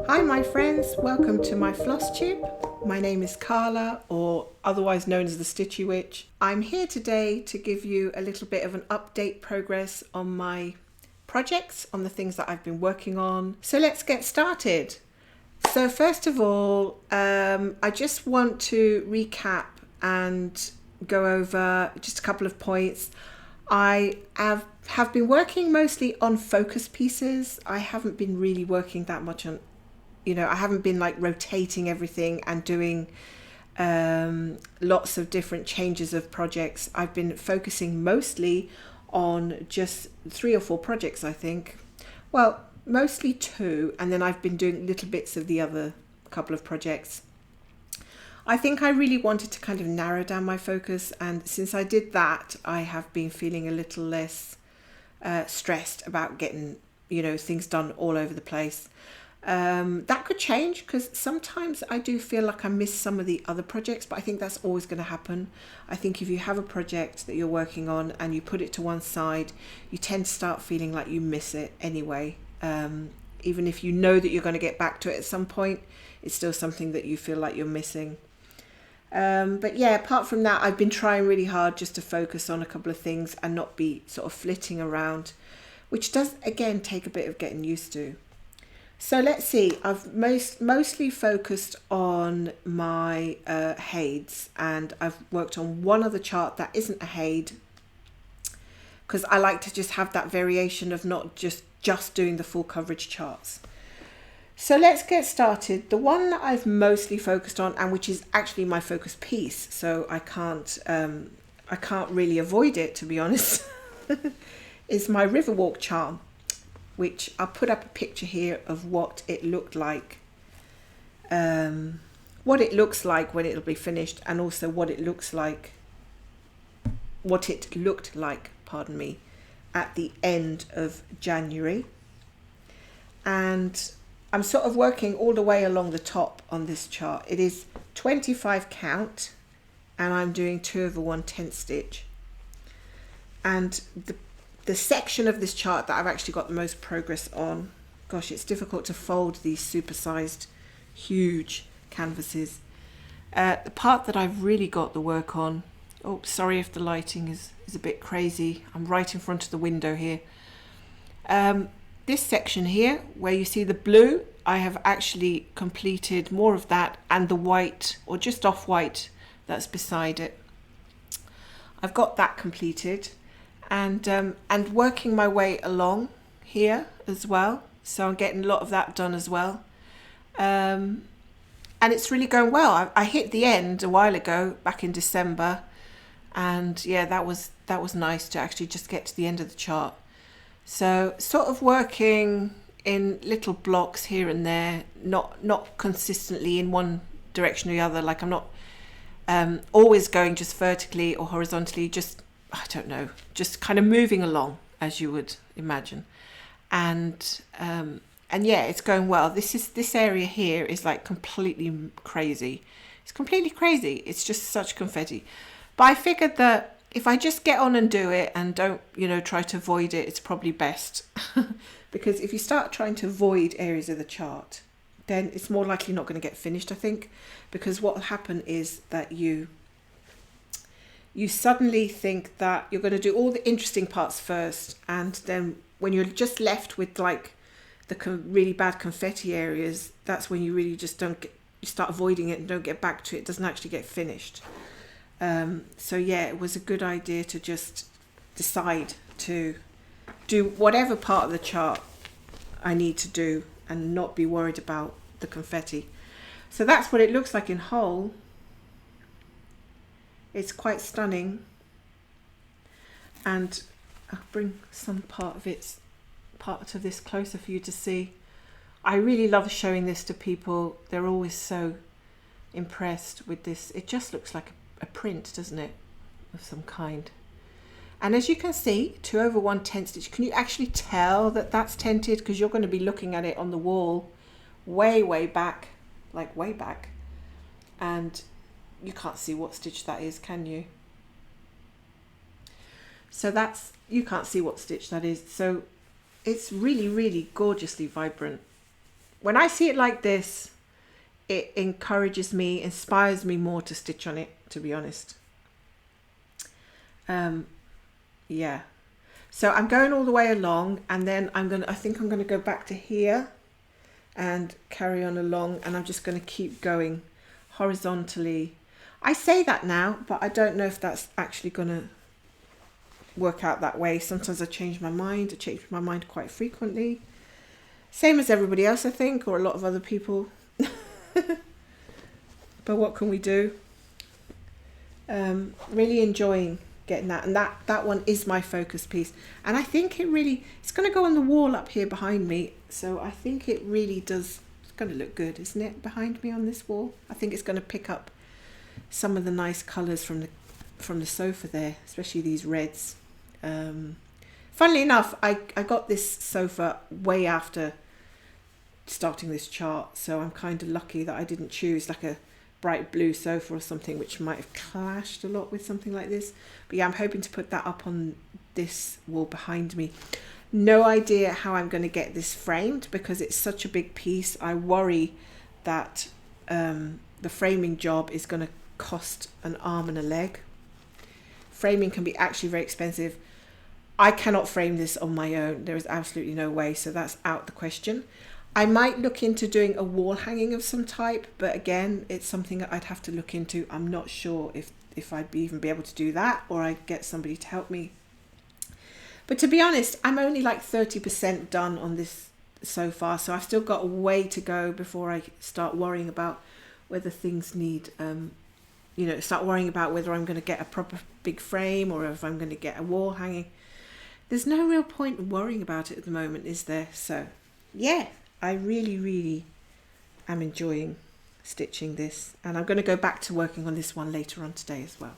Hi my friends, welcome to my floss tube. My name is Carla, or otherwise known as the Stitchy Witch. I'm here today to give you a little bit of an update progress on my projects, on the things that I've been working on. So let's get started. So first of all, I just want to recap and go over just a couple of points. I have been working mostly on focus pieces. I haven't been really working that much on, I haven't been like rotating everything and doing lots of different changes of projects. I've been focusing mostly on just 3 or 4 projects, I think. Well, mostly 2, and then I've been doing little bits of the other couple of projects. I think I really wanted to kind of narrow down my focus, and since I did that, I have been feeling a little less stressed about getting, things done all over the place. That could change because sometimes I do feel like I miss some of the other projects, but I think that's always going to happen. I think if you have a project that you're working on and you put it to one side, you tend to start feeling like you miss it anyway. Even if you know that you're going to get back to it at some point, it's still something that you feel like you're missing. But yeah, apart from that, I've been trying really hard just to focus on a couple of things and not be sort of flitting around, which does again take a bit of getting used to. So let's see, I've mostly focused on my HAEDS, and I've worked on one other chart that isn't a HAED because I like to just have that variation of not just doing the full coverage charts. So let's get started. The one that I've mostly focused on, and which is actually my focus piece, so I can't really avoid it, to be honest, is my Riverwalk charm, which I'll put up a picture here of what it looked like, when it'll be finished, and also what it looked like, pardon me, at the end of January. And I'm sort of working all the way along the top on this chart. It is 25 count, and I'm doing 2/1/10 stitch. And the section of this chart that I've actually got the most progress on, gosh, it's difficult to fold these supersized, huge canvases. The part that I've really got the work on, oh, sorry if the lighting is a bit crazy. I'm right in front of the window here. This section here, where you see the blue, I have actually completed more of that, and the white, or just off white, that's beside it. I've got that completed, and working my way along here as well. So I'm getting a lot of that done as well. And it's really going well. I hit the end a while ago, back in December, and yeah, that was nice to actually just get to the end of the chart. So sort of working in little blocks here and there, not consistently in one direction or the other. Like I'm not always going just vertically or horizontally, just, I don't know, just kind of moving along as you would imagine. And yeah, it's going well. This area here is like completely crazy. It's completely crazy. It's just such confetti. But I figured that if I just get on and do it and don't, try to avoid it, it's probably best. Because if you start trying to avoid areas of the chart, then it's more likely not going to get finished, I think. Because what will happen is that you suddenly think that you're going to do all the interesting parts first, and then when you're just left with like the really bad confetti areas, that's when you really just you start avoiding it and don't get back to it. It doesn't actually get finished. So yeah, it was a good idea to just decide to do whatever part of the chart I need to do and not be worried about the confetti. So that's what it looks like in whole. It's quite stunning, and I'll bring some part of this closer for you to see. I really love showing this to people. They're always so impressed with this. It just looks like a print, doesn't it, of some kind. And as you can see, 2/1/10 stitch. Can you actually tell that that's tented? Because you're going to be looking at it on the wall way back, like way back, and you can't see what stitch that is, can you? So you can't see what stitch that is. So it's really gorgeously vibrant. when I see it like this, it encourages me, inspires me more to stitch on it, to be honest. Yeah. So I'm going all the way along, and then I think I'm gonna go back to here and carry on along, and I'm just gonna keep going horizontally. I say that now, but I don't know if that's actually gonna work out that way. Sometimes I change my mind. I change my mind quite frequently. Same as everybody else, I think, or a lot of other people. But what can we do? Really enjoying getting that, and that one is my focus piece, and I think it's going to go on the wall up here behind me, so I think it really does. It's going to look good, isn't it, behind me on this wall? I think it's going to pick up some of the nice colours from the sofa there, especially these reds. Funnily enough, I got this sofa way after starting this chart, so I'm kind of lucky that I didn't choose like a bright blue sofa or something, which might have clashed a lot with something like this. But yeah, I'm hoping to put that up on this wall behind me. No idea how I'm going to get this framed because it's such a big piece. I worry that the framing job is going to cost an arm and a leg. Framing can be actually very expensive. I cannot frame this on my own. There is absolutely no way, so that's out the question. I might look into doing a wall hanging of some type, but again, it's something that I'd have to look into. I'm not sure if I'd even be able to do that, or I'd get somebody to help me. But to be honest, I'm only like 30% done on this so far, so I've still got a way to go before I start worrying about whether things need, start worrying about whether I'm going to get a proper big frame or if I'm going to get a wall hanging. There's no real point in worrying about it at the moment, is there? So, yeah. I really, really am enjoying stitching this, and I'm going to go back to working on this one later on today as well.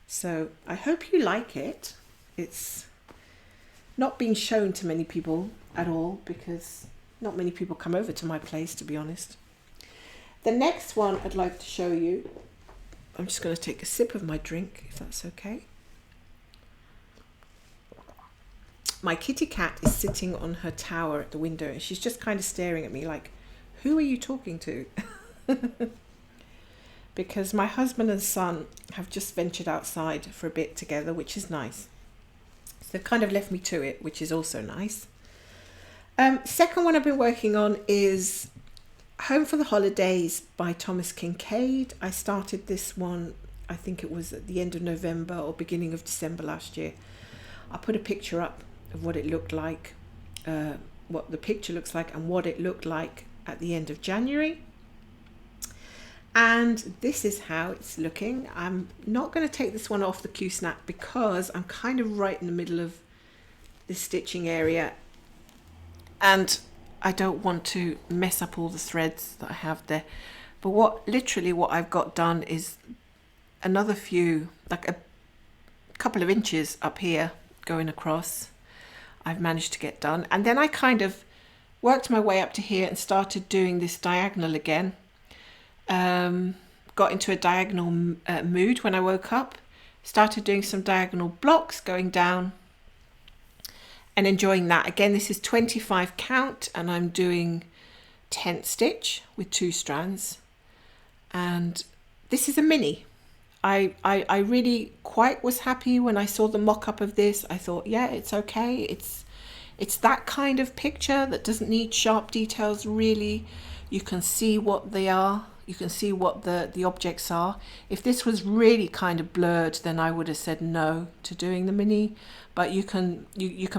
So I hope you like it. It's not being shown to many people at all because not many people come over to my place, to be honest. The next one I'd like to show you, I'm just going to take a sip of my drink, if that's okay. My kitty cat is sitting on her tower at the window, and she's just kind of staring at me like, who are you talking to? Because my husband and son have just ventured outside for a bit together, which is nice. So they've kind of left me to it, which is also nice. Second one I've been working on is Home for the Holidays by Thomas Kinkade. I started this one, I think it was at the end of November or beginning of December last year. I put a picture up of what it looked like, what the picture looks like and what it looked like at the end of January. And this is how it's looking. I'm not going to take this one off the Q-snap because I'm kind of right in the middle of the stitching area and I don't want to mess up all the threads that I have there. But what I've got done is another few, like a couple of inches up here going across, I've managed to get done. And then I kind of worked my way up to here and started doing this diagonal again. Got into a diagonal mood when I woke up, started doing some diagonal blocks going down and enjoying that. Again, this is 25 count and I'm doing 10th stitch with 2 strands. And this is a mini. I really quite was happy when I saw the mock-up of this. I thought, yeah, it's okay. It's that kind of picture that doesn't need sharp details really. You can see what they are. You can see what the objects are. If this was really kind of blurred, then I would have said no to doing the mini. But you can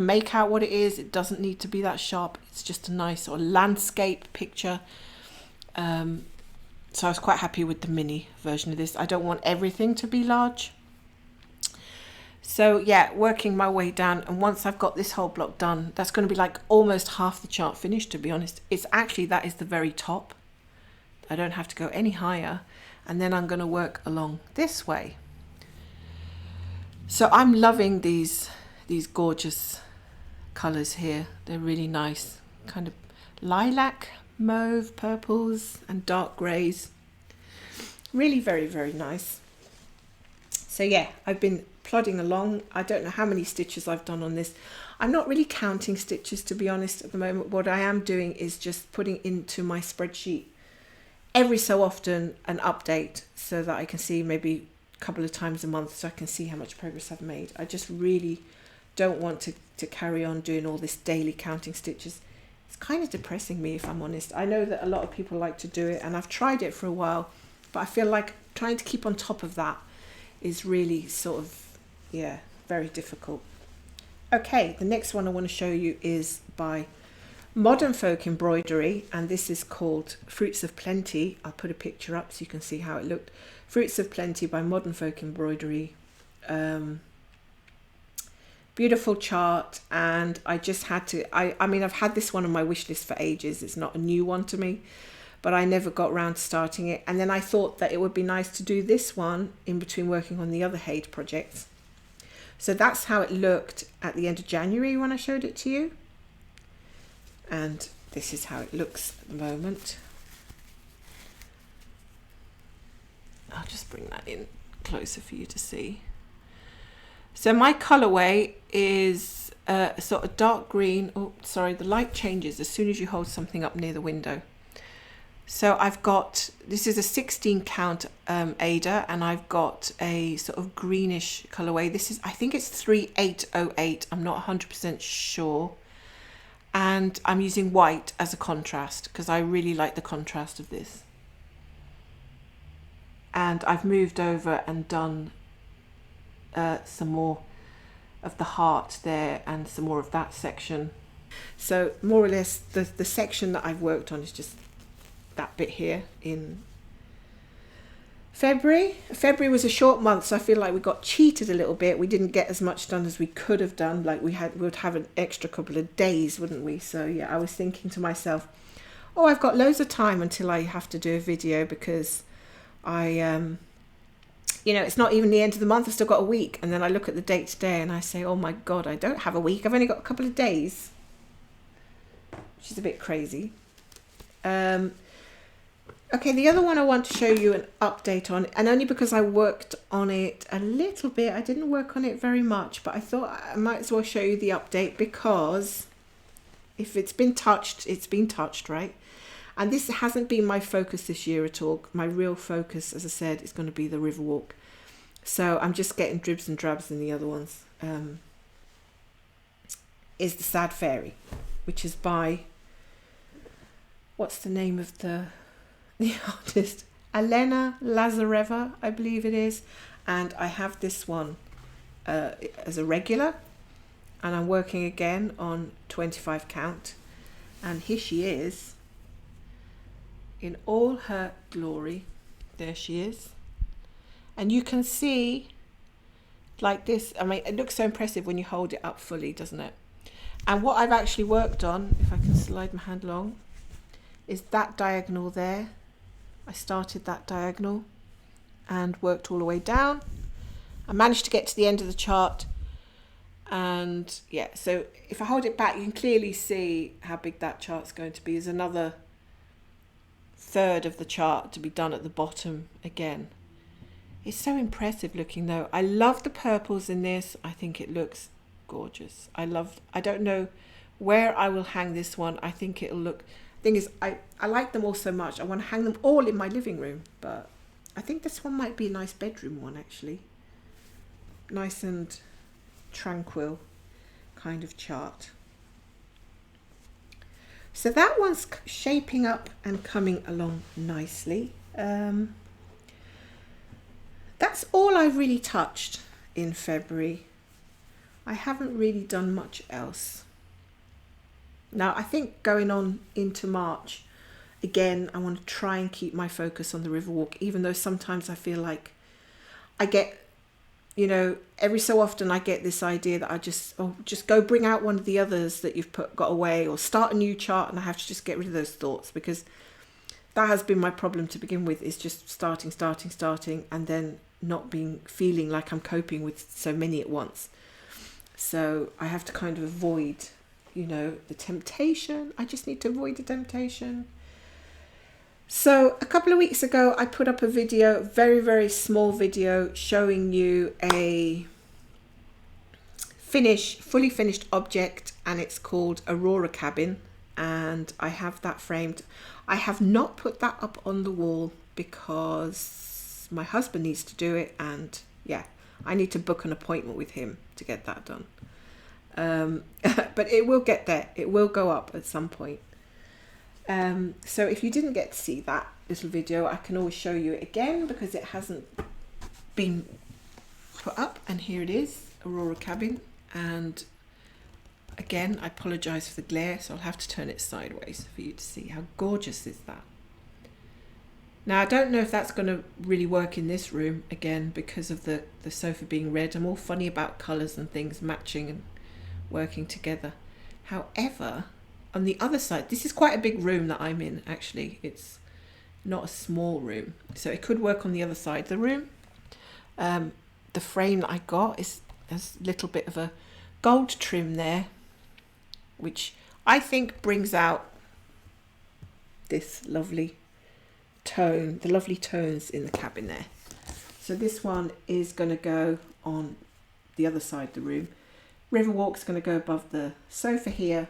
make out what it is. It doesn't need to be that sharp. It's just a nice sort of landscape picture. So I was quite happy with the mini version of this. I don't want everything to be large. So yeah, working my way down, and once I've got this whole block done, that's going to be like almost half the chart finished, to be honest. It's actually, that is the very top. I don't have to go any higher, and then I'm going to work along this way. So I'm loving these gorgeous colours here. They're really nice, kind of lilac, mauve, purples and dark greys. Really very, very nice. So yeah, I've been plodding along. I don't know how many stitches I've done on this. I'm not really counting stitches, to be honest, at the moment. What I am doing is just putting into my spreadsheet every so often an update so that I can see maybe a couple of times a month, so I can see how much progress I've made. I just really don't want to carry on doing all this daily counting stitches. It's kind of depressing me, if I'm honest. I know that a lot of people like to do it, and I've tried it for a while, but I feel like trying to keep on top of that is really sort of, yeah, very difficult. Okay, the next one I want to show you is by Modern Folk Embroidery, and this is called Fruits of Plenty. I'll put a picture up so you can see how it looked. Fruits of Plenty by Modern Folk Embroidery. Beautiful chart, and I just had to, I mean, I've had this one on my wish list for ages. It's not a new one to me, but I never got around to starting it. And then I thought that it would be nice to do this one in between working on the other HAED projects. So that's how it looked at the end of January when I showed it to you. And this is how it looks at the moment. I'll just bring that in closer for you to see. So my colorway is a sort of dark green. Oh, sorry, the light changes as soon as you hold something up near the window. So I've got, this is a 16 count Aida, and I've got a sort of greenish colorway. This is, I think it's 3808. I'm not 100% sure. And I'm using white as a contrast because I really like the contrast of this. And I've moved over and done some more of the heart there and some more of that section. So more or less the section that I've worked on is just that bit here in February. February was a short month, so I feel like we got cheated a little bit. We didn't get as much done as we could have done. Like we would have an extra couple of days, wouldn't we? So yeah, I was thinking to myself, oh, I've got loads of time until I have to do a video, because you know, it's not even the end of the month. I've still got a week. And then I look at the date today and I say, oh my God, I don't have a week. I've only got a couple of days, which is a bit crazy. Okay, the other one I want to show you an update on, and only because I worked on it a little bit. I didn't work on it very much, but I thought I might as well show you the update, because if it's been touched, it's been touched, right? And this hasn't been my focus this year at all. My real focus, as I said, is going to be the Riverwalk. So I'm just getting dribs and drabs in the other ones. Is the Sad Fairy, which is by, what's the name of the artist? Alena, Lazareva, I believe it is. And I have this one as a regular. And I'm working again on 25 count. And here she is, in all her glory. There she is, and you can see like this. I mean, it looks so impressive when you hold it up fully, doesn't it? And what I've actually worked on, if I can slide my hand along, is that diagonal there. I started that diagonal and worked all the way down. I managed to get to the end of the chart, and yeah, so if I hold it back, you can clearly see how big that chart's going to be. There's another third of the chart to be done at the bottom again. It's so impressive looking though. I love the purples in this. I think it looks gorgeous. I don't know where I will hang this one. I think it'll look, thing is, I like them all so much. I want to hang them all in my living room, but I think this one might be a nice bedroom one actually. Nice and tranquil kind of chart. So that one's shaping up and coming along nicely. That's all I've really touched in February. I haven't really done much else. Now I think going on into March, again, I want to try and keep my focus on the Riverwalk, even though sometimes I feel like I get, you know, every so often I get this idea that I just go bring out one of the others that you've got away, or start a new chart, and I have to just get rid of those thoughts, because that has been my problem to begin with, is just starting, and then not feeling like I'm coping with so many at once. So I have to kind of avoid, you know, the temptation. I just need to avoid the temptation. So a couple of weeks ago, I put up a video, very, very small video, showing you a fully finished object, and it's called Aurora Cabin, and I have that framed. I have not put that up on the wall because my husband needs to do it, and yeah, I need to book an appointment with him to get that done. But it will get there. It will go up at some point. So if you didn't get to see that little video, I can always show you it again because it hasn't been put up. And here it is, Aurora Cabin. And again, I apologize for the glare, so I'll have to turn it sideways for you to see how gorgeous is that. Now, I don't know if that's going to really work in this room, again, because of the sofa being red. I'm all funny about colours and things matching and working together. However, on the other side, this is quite a big room that I'm in, actually. It's not a small room, so it could work on the other side of the room. The frame that I got has a little bit of a gold trim there, which I think brings out this lovely tone, the lovely tones in the cabin there. So this one is going to go on the other side of the room. Riverwalk's going to go above the sofa here,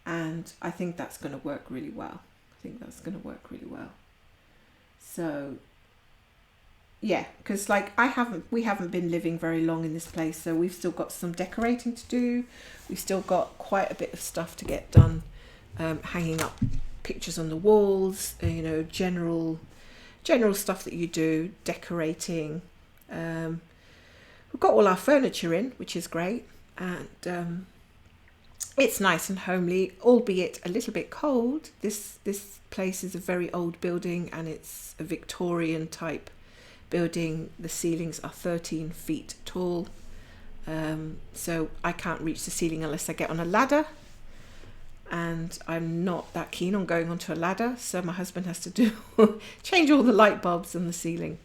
and I think that's going to work really well. So yeah, because like we haven't been living very long in this place, so we've still got some decorating to do. We've still got quite a bit of stuff to get done, hanging up pictures on the walls, you know, general stuff that you do, decorating. We've got all our furniture in, which is great, and it's nice and homely, albeit a little bit cold. This place is a very old building, and it's a Victorian type building. The ceilings are 13 feet tall, so I can't reach the ceiling unless I get on a ladder, and I'm not that keen on going onto a ladder, so my husband has to change all the light bulbs in the ceiling.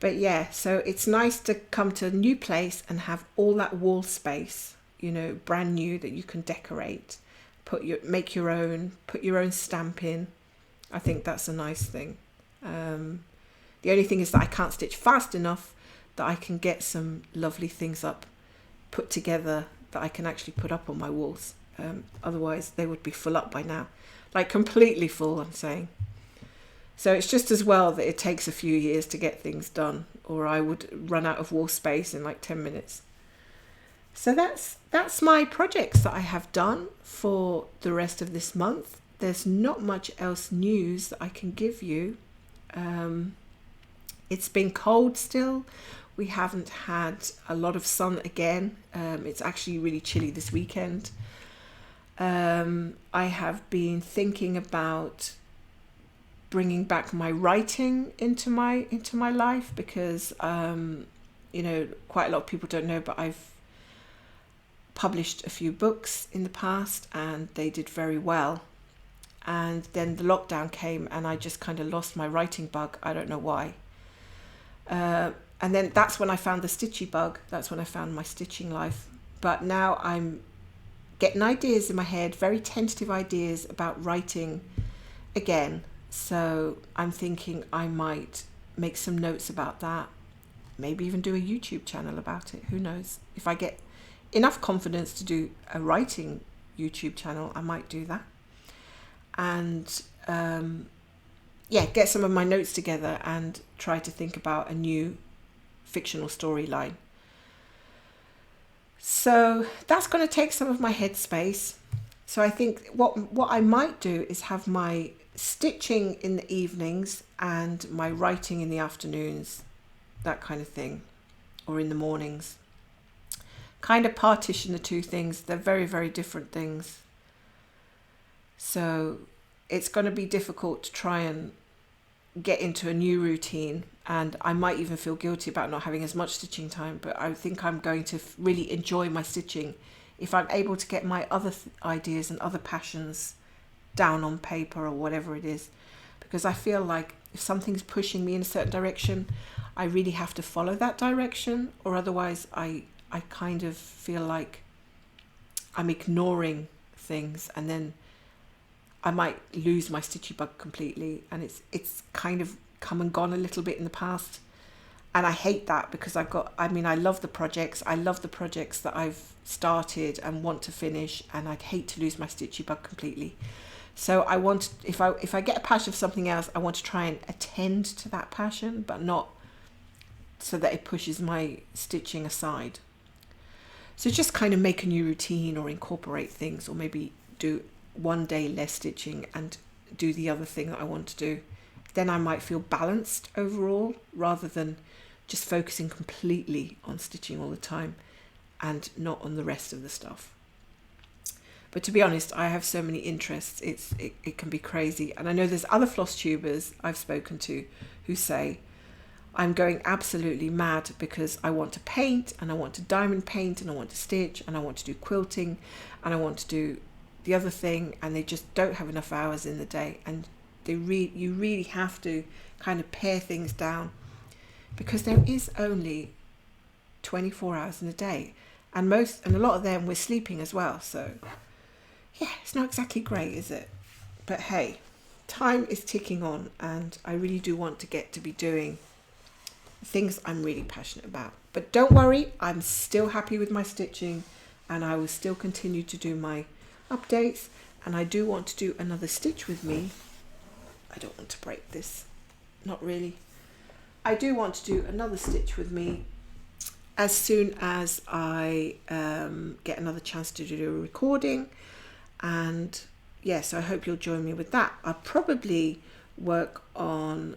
But yeah, so it's nice to come to a new place and have all that wall space, you know, brand new, that you can decorate, put your own stamp in. I think that's a nice thing. The only thing is that I can't stitch fast enough that I can get some lovely things put together that I can actually put up on my walls. Otherwise they would be full up by now, like completely full, I'm saying. So it's just as well that it takes a few years to get things done, or I would run out of wall space in like 10 minutes. So that's my projects that I have done for the rest of this month. There's not much else news that I can give you. It's been cold still. We haven't had a lot of sun again. It's actually really chilly this weekend. I have been thinking about bringing back my writing into my life, because you know, quite a lot of people don't know, but I've published a few books in the past and they did very well, and then the lockdown came and I just kind of lost my writing bug. I don't know why. And then that's when I found the stitchy bug. That's when I found my stitching life. But now I'm getting ideas in my head, very tentative ideas about writing again. So I'm thinking I might make some notes about that, maybe even do a YouTube channel about it. Who knows? If I get enough confidence to do a writing YouTube channel, I might do that. And yeah, get some of my notes together and try to think about a new fictional storyline. So that's going to take some of my headspace. So I think what I might do is have my stitching in the evenings and my writing in the afternoons, that kind of thing, or in the mornings. Kind of partition the two things. They're very, very different things. So it's going to be difficult to try and get into a new routine, and I might even feel guilty about not having as much stitching time, but I think I'm going to really enjoy my stitching if I'm able to get my other ideas and other passions down on paper or whatever it is, because I feel like if something's pushing me in a certain direction, I really have to follow that direction, or otherwise I kind of feel like I'm ignoring things, and then I might lose my stitchy bug completely. And it's kind of come and gone a little bit in the past, And I hate that because I mean, I love the projects. I love the projects that I've started and want to finish, and I'd hate to lose my stitchy bug completely. So I want, if I get a passion for something else, I want to try and attend to that passion, but not so that it pushes my stitching aside. So just kind of make a new routine or incorporate things, or maybe do one day less stitching and do the other thing that I want to do. Then I might feel balanced overall, rather than just focusing completely on stitching all the time and not on the rest of the stuff. But to be honest, I have so many interests, it can be crazy. And I know there's other floss tubers I've spoken to who say, I'm going absolutely mad because I want to paint, and I want to diamond paint, and I want to stitch, and I want to do quilting, and I want to do the other thing, and they just don't have enough hours in the day. And you really have to kind of pare things down, because there is only 24 hours in a day, and a lot of them we're sleeping as well. So yeah, it's not exactly great, is it? But hey, time is ticking on, and I really do want to get to be doing things I'm really passionate about. But don't worry, I'm still happy with my stitching, and I will still continue to do my updates. And I do want to do another stitch with me. I don't want to break this, not really. I do want to do another stitch with me as soon as I get another chance to do a recording. And yes, I hope you'll join me with that. I'll probably work on,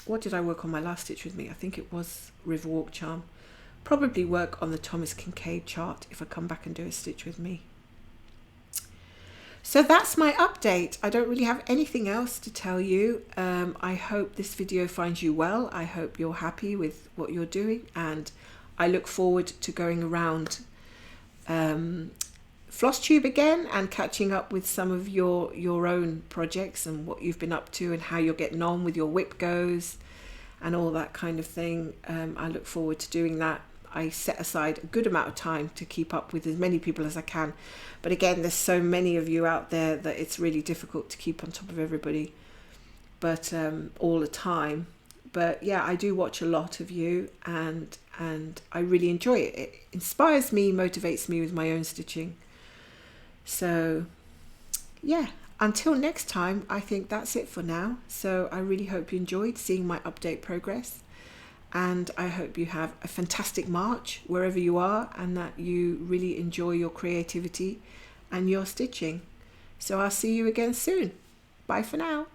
what did I work on my last stitch with me? I think it was Riverwalk charm. Probably work on the Thomas Kinkade chart if I come back and do a stitch with me. So that's my update. I don't really have anything else to tell you. I hope this video finds you well. I hope you're happy with what you're doing, and I look forward to going around flosstube again and catching up with some of your own projects and what you've been up to and how you're getting on with your whip goes and all that kind of thing. I look forward to doing that. I set aside a good amount of time to keep up with as many people as I can, but again, there's so many of you out there that it's really difficult to keep on top of everybody, but all the time. But yeah, I do watch a lot of you, and I really enjoy it. It inspires me, motivates me with my own stitching. So yeah, until next time, I think that's it for now. So I really hope you enjoyed seeing my update progress, and I hope you have a fantastic March wherever you are, and that you really enjoy your creativity and your stitching. So I'll see you again soon. Bye for now.